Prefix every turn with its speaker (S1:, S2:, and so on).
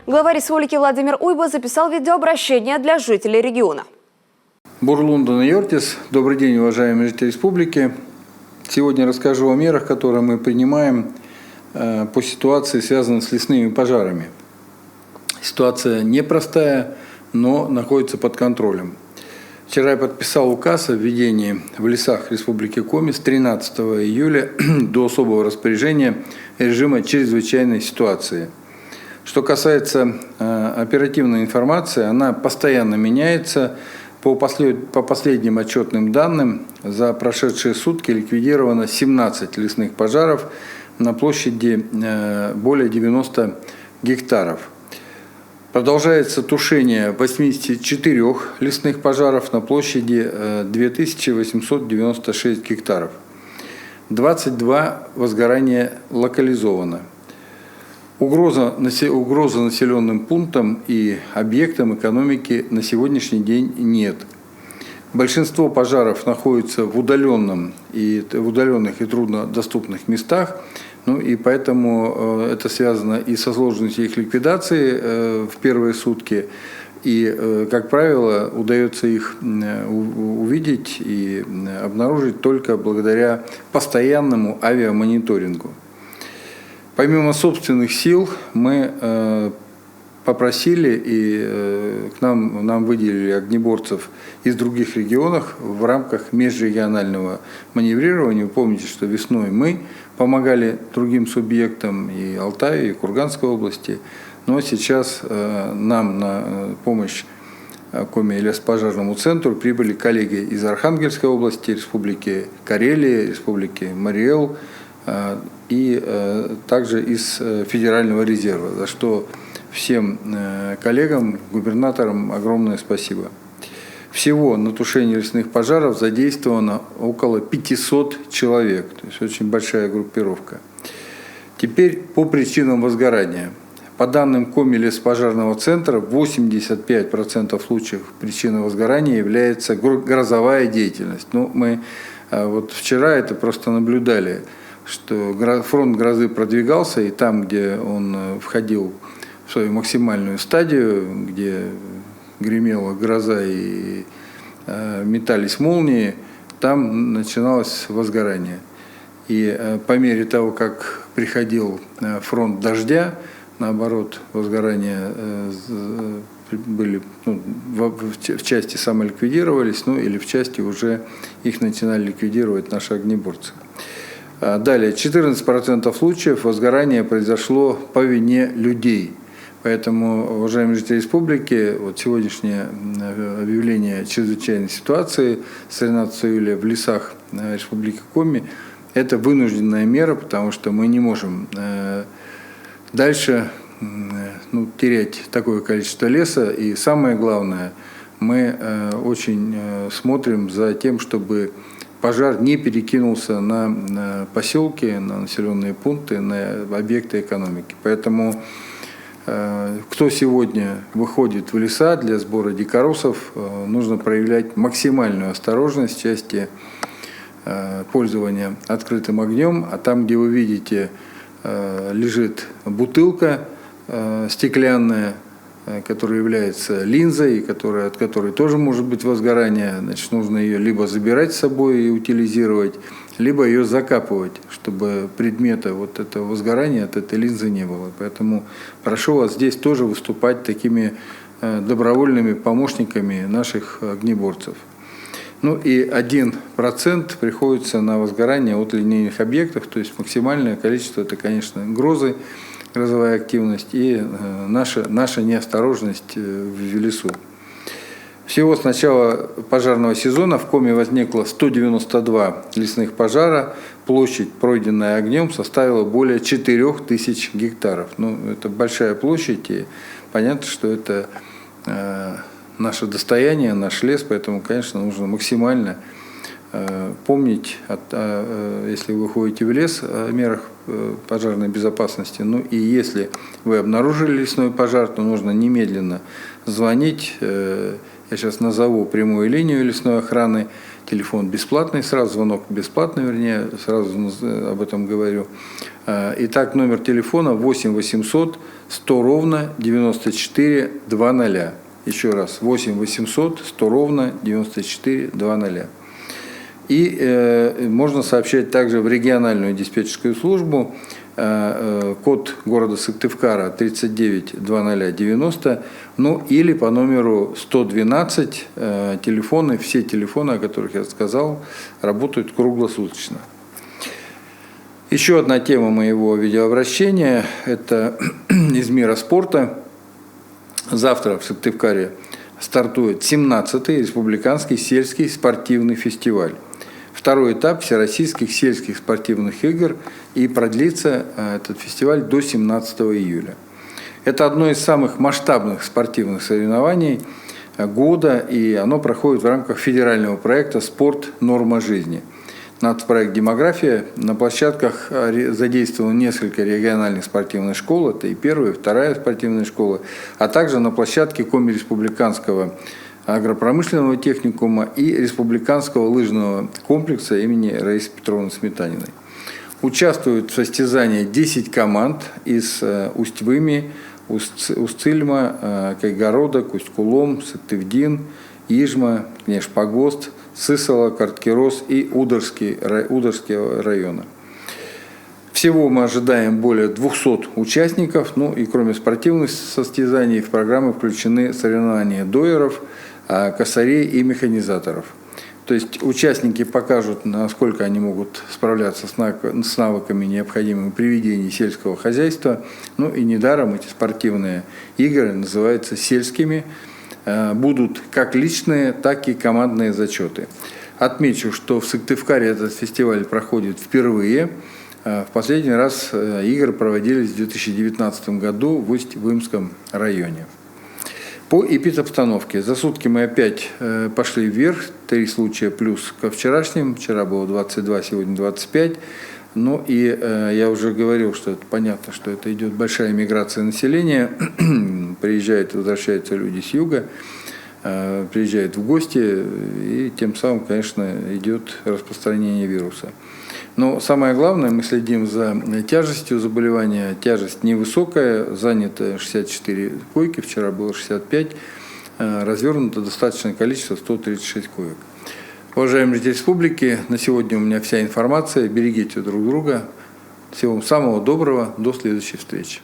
S1: Глава республики Владимир Уйба записал видеообращение для жителей региона.
S2: Бурлундан и Йортис. Добрый день, уважаемые жители республики. Сегодня расскажу о мерах, которые мы принимаем по ситуации, связанной с лесными пожарами. Ситуация непростая, но находится под контролем. Вчера я подписал указ о введении в лесах Республики Коми с 13 июля до особого распоряжения режима чрезвычайной ситуации. Что касается оперативной информации, она постоянно меняется. По последним отчетным данным, за прошедшие сутки ликвидировано 17 лесных пожаров на площади более 90 гектаров. Продолжается тушение 84 лесных пожаров на площади 2896 гектаров. 22 возгорания локализовано. Угроза населенным пунктам и объектам экономики на сегодняшний день нет. Большинство пожаров находится в удаленных и труднодоступных местах, и поэтому это связано и со сложностью их ликвидации в первые сутки, и, как правило, удается их увидеть и обнаружить только благодаря постоянному авиамониторингу. Помимо собственных сил мы попросили и нам выделили огнеборцев из других регионов в рамках межрегионального маневрирования. Вы помните, что весной мы помогали другим субъектам и Алтаю, и Курганской области. Но сейчас нам на помощь Коми леспожарному центру прибыли коллеги из Архангельской области, Республики Карелия, Республики Мариэл, и также из Федерального резерва, за что всем коллегам, губернаторам огромное спасибо. Всего на тушение лесных пожаров задействовано около 500 человек, то есть очень большая группировка. Теперь по причинам возгорания. По данным Коми леспожарного центра, 85% случаев причиной возгорания является грозовая деятельность. Мы вот вчера это просто наблюдали, что фронт грозы продвигался, и там, где он входил в свою максимальную стадию, где гремела гроза и метались молнии, там начиналось возгорание. И по мере того, как приходил фронт дождя, наоборот, возгорания были, в части самоликвидировались, или в части уже их начинали ликвидировать наши огнеборцы. Далее, 14% случаев возгорания произошло по вине людей. Поэтому, уважаемые жители республики, вот сегодняшнее объявление чрезвычайной ситуации с 13 июля в лесах Республики Коми – это вынужденная мера, потому что мы не можем дальше терять такое количество леса. И самое главное, мы очень смотрим за тем, чтобы пожар не перекинулся на поселки, на населенные пункты, на объекты экономики. Поэтому кто сегодня выходит в леса для сбора дикоросов, нужно проявлять максимальную осторожность в части пользования открытым огнем. А там, где вы видите, лежит бутылка стеклянная, которая является линзой, от которой тоже может быть возгорание, значит, нужно ее либо забирать с собой и утилизировать, либо ее закапывать, чтобы предмета вот этого возгорания от этой линзы не было. Поэтому прошу вас здесь тоже выступать такими добровольными помощниками наших огнеборцев. И 1% приходится на возгорание от линейных объектов, то есть максимальное количество – это, конечно, грозовая активность и наша неосторожность в лесу. Всего с начала пожарного сезона в Коми возникло 192 лесных пожара. Площадь, пройденная огнем, составила более 4000 гектаров. Это большая площадь, и понятно, что это наше достояние, наш лес, поэтому, конечно, нужно максимально помнить, если вы выходите в лес, о мерах пожарной безопасности. Ну и если вы обнаружили лесной пожар, то нужно немедленно звонить. Я сейчас назову прямую линию лесной охраны. Телефон бесплатный, сразу звонок бесплатный, вернее, сразу об этом говорю. Итак, номер телефона 8 800 100 ровно 94 00. Еще раз, 8 800 100 ровно 94 00. И можно сообщать также в региональную диспетчерскую службу, код города Сыктывкара 390090, ну или по номеру 112, телефоны, все телефоны, о которых я сказал, работают круглосуточно. Еще одна тема моего видеообращения – это из мира спорта. Завтра в Сыктывкаре стартует 17-й республиканский сельский спортивный фестиваль. Второй этап Всероссийских сельских спортивных игр, и продлится этот фестиваль до 17 июля. Это одно из самых масштабных спортивных соревнований года, и оно проходит в рамках федерального проекта «Спорт. Норма жизни». Нацпроект «Демография». На площадках задействовано несколько региональных спортивных школ, это и первая, и вторая спортивная школа, а также на площадке Коми-республиканского агропромышленного техникума и республиканского лыжного комплекса имени Раисы Петровны Сметаниной. Участвуют в состязании 10 команд из Усть-Выми, Усть-Цильма, Кайгородок, Усть-Кулом, Сыктывдин, Ижма, Кнеш-Погост, Сысола, Карткирос и Ударские районы. Всего мы ожидаем более 200 участников, ну и кроме спортивных состязаний в программу включены соревнования дойеров, косарей и механизаторов. То есть участники покажут, насколько они могут справляться с навыками, необходимыми при ведении сельского хозяйства. Ну и недаром эти спортивные игры называются сельскими. Будут как личные, так и командные зачеты. Отмечу, что в Сыктывкаре этот фестиваль проходит впервые. В последний раз игры проводились в 2019 году в Усть-Вымском районе. По эпидобстановке. За сутки мы опять пошли вверх, 3 случая плюс ко вчерашним. Вчера было 22, сегодня 25. Ну и я уже говорил, что это понятно, что это идет большая миграция населения. Приезжают и возвращаются люди с юга, приезжают в гости, и тем самым, конечно, идет распространение вируса. Но самое главное, мы следим за тяжестью заболевания. Тяжесть невысокая, занято 64 койки, вчера было 65, развернуто достаточное количество, 136 коек. Уважаемые жители республики, на сегодня у меня вся информация. Берегите друг друга. Всего вам самого доброго. До следующей встречи.